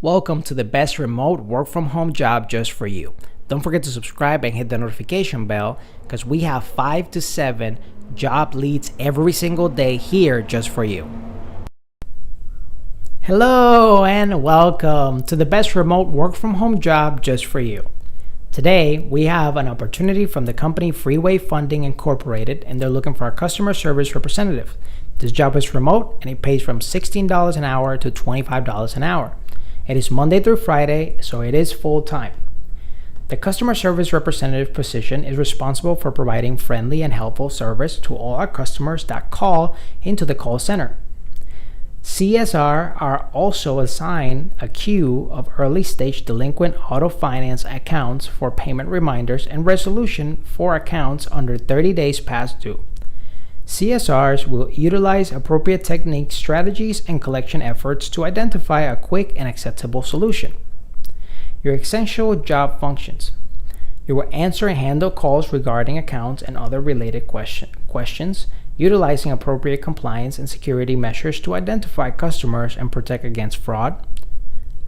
Welcome to the best remote work from home job just for you. Don't forget to subscribe and hit the notification bell because we have 5 to 7 job leads every single day here just for you. Hello and welcome to the best remote work from home job just for you. Today we have an opportunity from the company Freeway Funding Incorporated, and they're looking for a customer service representative. This job is remote and it pays from $16 an hour to $25 an hour. It is Monday through Friday, so it is full-time. The customer service representative position is responsible for providing friendly and helpful service to all our customers that call into the call center. CSR are also assigned a queue of early-stage delinquent auto finance accounts for payment reminders and resolution for accounts under 30 days past due. CSRs will utilize appropriate techniques, strategies, and collection efforts to identify a quick and acceptable solution. Your essential job functions. You will answer and handle calls regarding accounts and other related questions, utilizing appropriate compliance and security measures to identify customers and protect against fraud.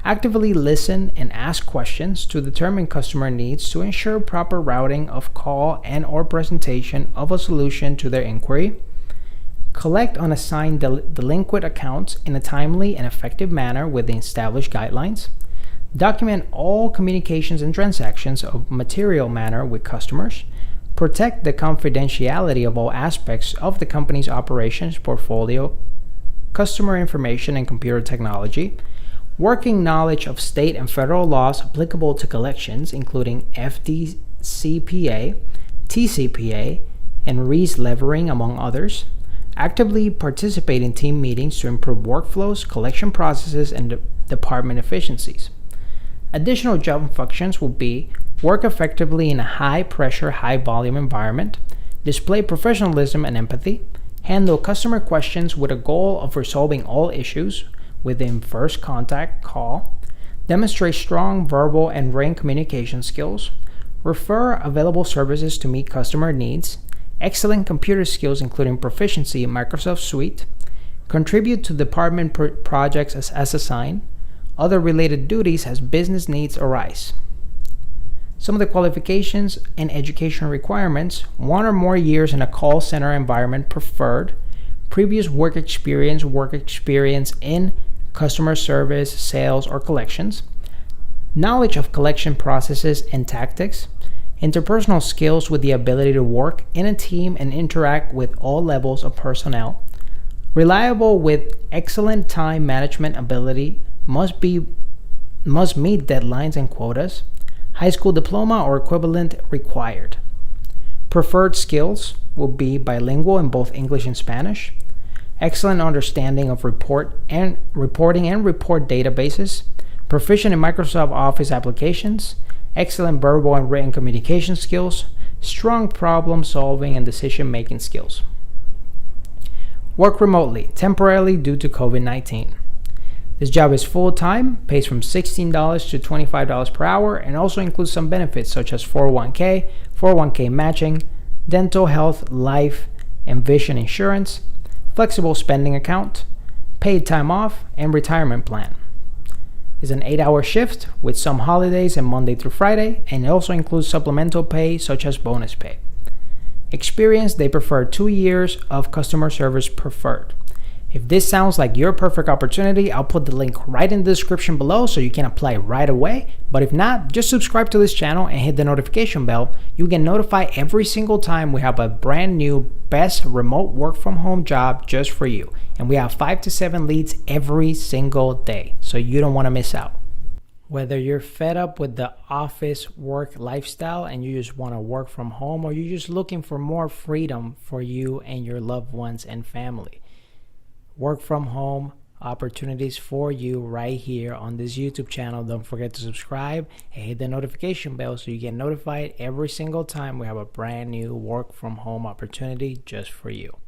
Actively listen and ask questions to determine customer needs to ensure proper routing of call and/or presentation of a solution to their inquiry. Collect unassigned delinquent accounts in a timely and effective manner within established guidelines. Document all communications and transactions of material manner with customers. Protect the confidentiality of all aspects of the company's operations, portfolio, customer information, and computer technology. Working knowledge of state and federal laws applicable to collections, including FDCPA, TCPA, and re-levering, among others. Actively participate in team meetings to improve workflows, collection processes, and department efficiencies. Additional job functions will be work effectively in a high-pressure, high-volume environment, display professionalism and empathy, handle customer questions with a goal of resolving all issues within first contact call, demonstrate strong verbal and written communication skills, refer available services to meet customer needs, excellent computer skills including proficiency in Microsoft Suite, contribute to department projects as assigned, other related duties as business needs arise. Some of the qualifications and education requirements: 1 or more years in a call center environment preferred, previous work experience in customer service, sales, or collections, knowledge of collection processes and tactics, interpersonal skills with the ability to work in a team and interact with all levels of personnel, reliable with excellent time management ability, must meet deadlines and quotas, high school diploma or equivalent required. Preferred skills will be bilingual in both English and Spanish, excellent understanding of reporting and report databases, proficient in Microsoft Office applications, excellent verbal and written communication skills, strong problem solving and decision making skills. Work remotely, temporarily due to COVID-19. This job is full-time, pays from $16 to $25 per hour, and also includes some benefits such as 401k matching, dental, health, life, and vision insurance, flexible spending account, paid time off, and retirement plan. It's an 8-hour shift with some holidays and Monday through Friday, and it also includes supplemental pay such as bonus pay. Experience: they prefer 2 years of customer service preferred. If this sounds like your perfect opportunity, I'll put the link right in the description below so you can apply right away. But if not, just subscribe to this channel and hit the notification bell. You get notified every single time we have a brand new best remote work from home job just for you. And we have 5 to 7 leads every single day, so you don't want to miss out. Whether you're fed up with the office work lifestyle and you just want to work from home, or you're just looking for more freedom for you and your loved ones and family, work from home opportunities for you right here on this YouTube channel. Don't forget to subscribe and hit the notification bell so you get notified every single time we have a brand new work from home opportunity just for you.